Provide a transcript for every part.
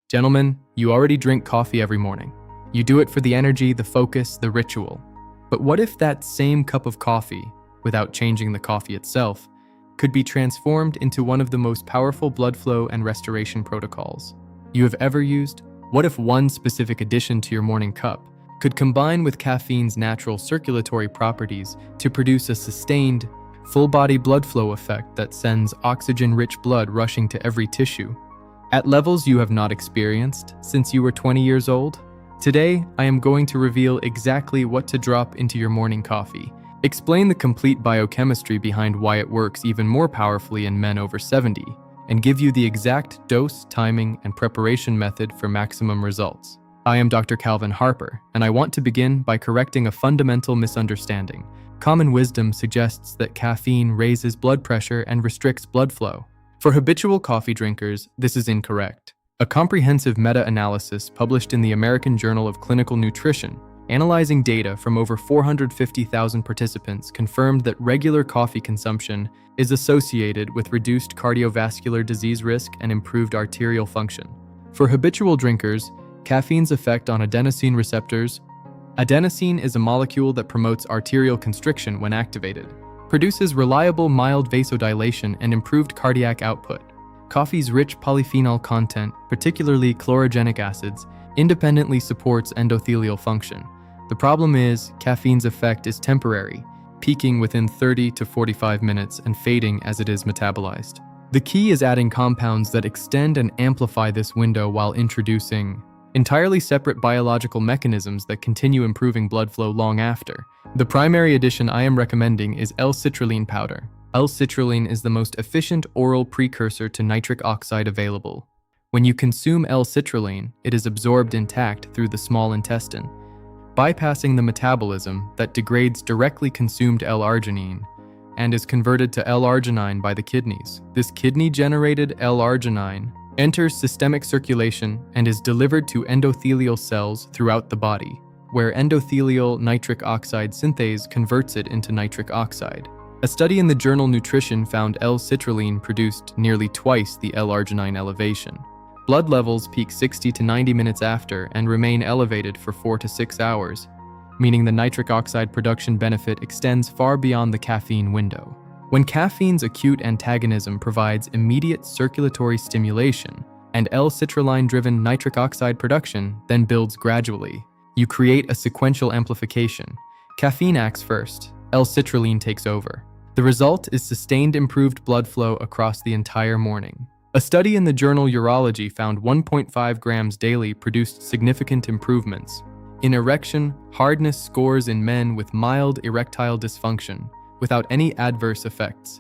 Gentlemen, you already drink coffee every morning. You do it for the energy, the focus, the ritual. But what if that same cup of coffee, without changing the coffee itself, could be transformed into one of the most powerful blood flow and restoration protocols you have ever used? What if one specific addition to your morning cup could combine with caffeine's natural circulatory properties to produce a sustained, full-body blood flow effect that sends oxygen-rich blood rushing to every tissue, at levels you have not experienced since you were 20 years old? Today, I am going to reveal exactly what to drop into your morning coffee, explain the complete biochemistry behind why it works even more powerfully in men over 70, and give you the exact dose, timing, and preparation method for maximum results. I am Dr. Calvin Harper, and I want to begin by correcting a fundamental misunderstanding. Common wisdom suggests that caffeine raises blood pressure and restricts blood flow. For habitual coffee drinkers, this is incorrect. A comprehensive meta-analysis published in the American Journal of Clinical Nutrition, analyzing data from over 450,000 participants, confirmed that regular coffee consumption is associated with reduced cardiovascular disease risk and improved arterial function. For habitual drinkers, caffeine's effect on adenosine receptors. Adenosine is a molecule that promotes arterial constriction when activated, produces reliable mild vasodilation and improved cardiac output. Coffee's rich polyphenol content, particularly chlorogenic acids, independently supports endothelial function. The problem is, caffeine's effect is temporary, peaking within 30 to 45 minutes and fading as it is metabolized. The key is adding compounds that extend and amplify this window while introducing entirely separate biological mechanisms that continue improving blood flow long after. The primary addition I am recommending is L-citrulline powder. L-citrulline is the most efficient oral precursor to nitric oxide available. When you consume L-citrulline, it is absorbed intact through the small intestine, bypassing the metabolism that degrades directly consumed L-arginine and is converted to L-arginine by the kidneys. This kidney-generated L-arginine enters systemic circulation and is delivered to endothelial cells throughout the body, where endothelial nitric oxide synthase converts it into nitric oxide. A study in the journal Nutrition found L-citrulline produced nearly twice the L-arginine elevation. Blood levels peak 60 to 90 minutes after and remain elevated for 4 to 6 hours, meaning the nitric oxide production benefit extends far beyond the caffeine window. When caffeine's acute antagonism provides immediate circulatory stimulation and L-citrulline-driven nitric oxide production then builds gradually, you create a sequential amplification. Caffeine acts first, L-citrulline takes over. The result is sustained improved blood flow across the entire morning. A study in the journal Urology found 1.5 grams daily produced significant improvements in erection hardness scores in men with mild erectile dysfunction, without any adverse effects.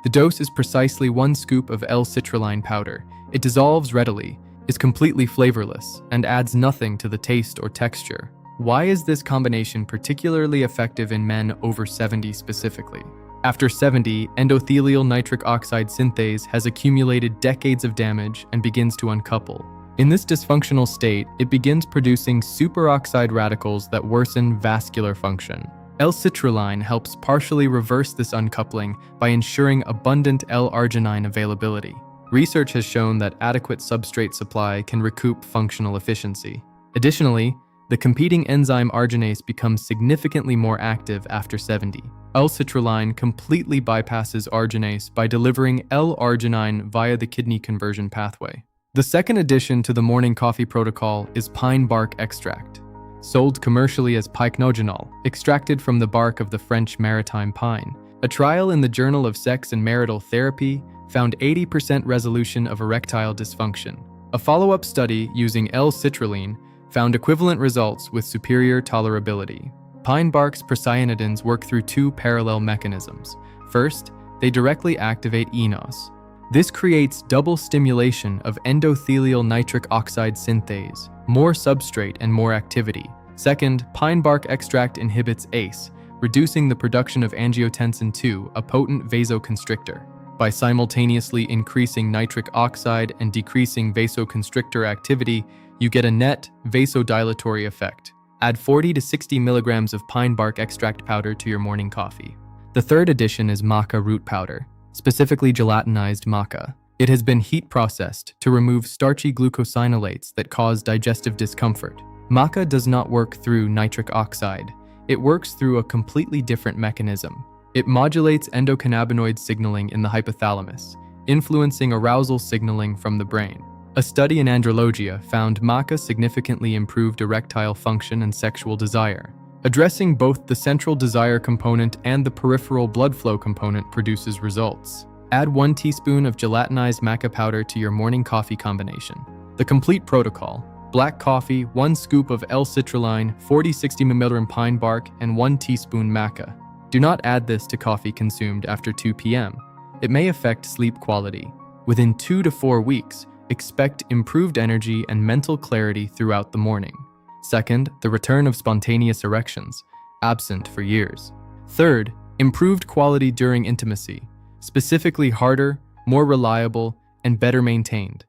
The dose is precisely 1 scoop of L-citrulline powder. It dissolves readily, is completely flavorless, and adds nothing to the taste or texture. Why is this combination particularly effective in men over 70 specifically? After 70, endothelial nitric oxide synthase has accumulated decades of damage and begins to uncouple. In this dysfunctional state, it begins producing superoxide radicals that worsen vascular function. L-citrulline helps partially reverse this uncoupling by ensuring abundant L-arginine availability. Research has shown that adequate substrate supply can recoup functional efficiency. Additionally, the competing enzyme arginase becomes significantly more active after 70. L-citrulline completely bypasses arginase by delivering L-arginine via the kidney conversion pathway. The second addition to the morning coffee protocol is pine bark extract, sold commercially as pycnogenol, extracted from the bark of the French maritime pine. A trial in the Journal of Sex and Marital Therapy found 80% resolution of erectile dysfunction. A follow-up study using L-citrulline found equivalent results with superior tolerability. Pine bark's procyanidins work through 2 parallel mechanisms. First, they directly activate enos. This creates double stimulation of endothelial nitric oxide synthase, more substrate and more activity. Second, pine bark extract inhibits ACE, reducing the production of angiotensin II, a potent vasoconstrictor. By simultaneously increasing nitric oxide and decreasing vasoconstrictor activity, you get a net vasodilatory effect. Add 40 to 60 milligrams of pine bark extract powder to your morning coffee. The third addition is maca root powder, specifically gelatinized maca. It has been heat processed to remove starchy glucosinolates that cause digestive discomfort. Maca does not work through nitric oxide. It works through a completely different mechanism. It modulates endocannabinoid signaling in the hypothalamus, influencing arousal signaling from the brain. A study in andrologia found maca significantly improved erectile function and sexual desire. Addressing both the central desire component and the peripheral blood flow component produces results. Add 1 teaspoon of gelatinized maca powder to your morning coffee combination. The complete protocol: black coffee, 1 scoop of L-citrulline, 40-60 ml pine bark, and 1 teaspoon maca. Do not add this to coffee consumed after 2 p.m. It may affect sleep quality. Within 2 to 4 weeks, expect improved energy and mental clarity throughout the morning. Second, the return of spontaneous erections, absent for years. Third, improved quality during intimacy, specifically harder, more reliable, and better maintained.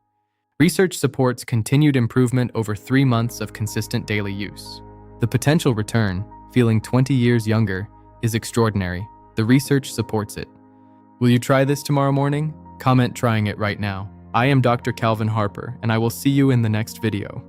Research supports continued improvement over 3 months of consistent daily use. The potential return, feeling 20 years younger, is extraordinary. The research supports it. Will you try this tomorrow morning? Comment trying it right now. I am Dr. Calvin Harper, and I will see you in the next video.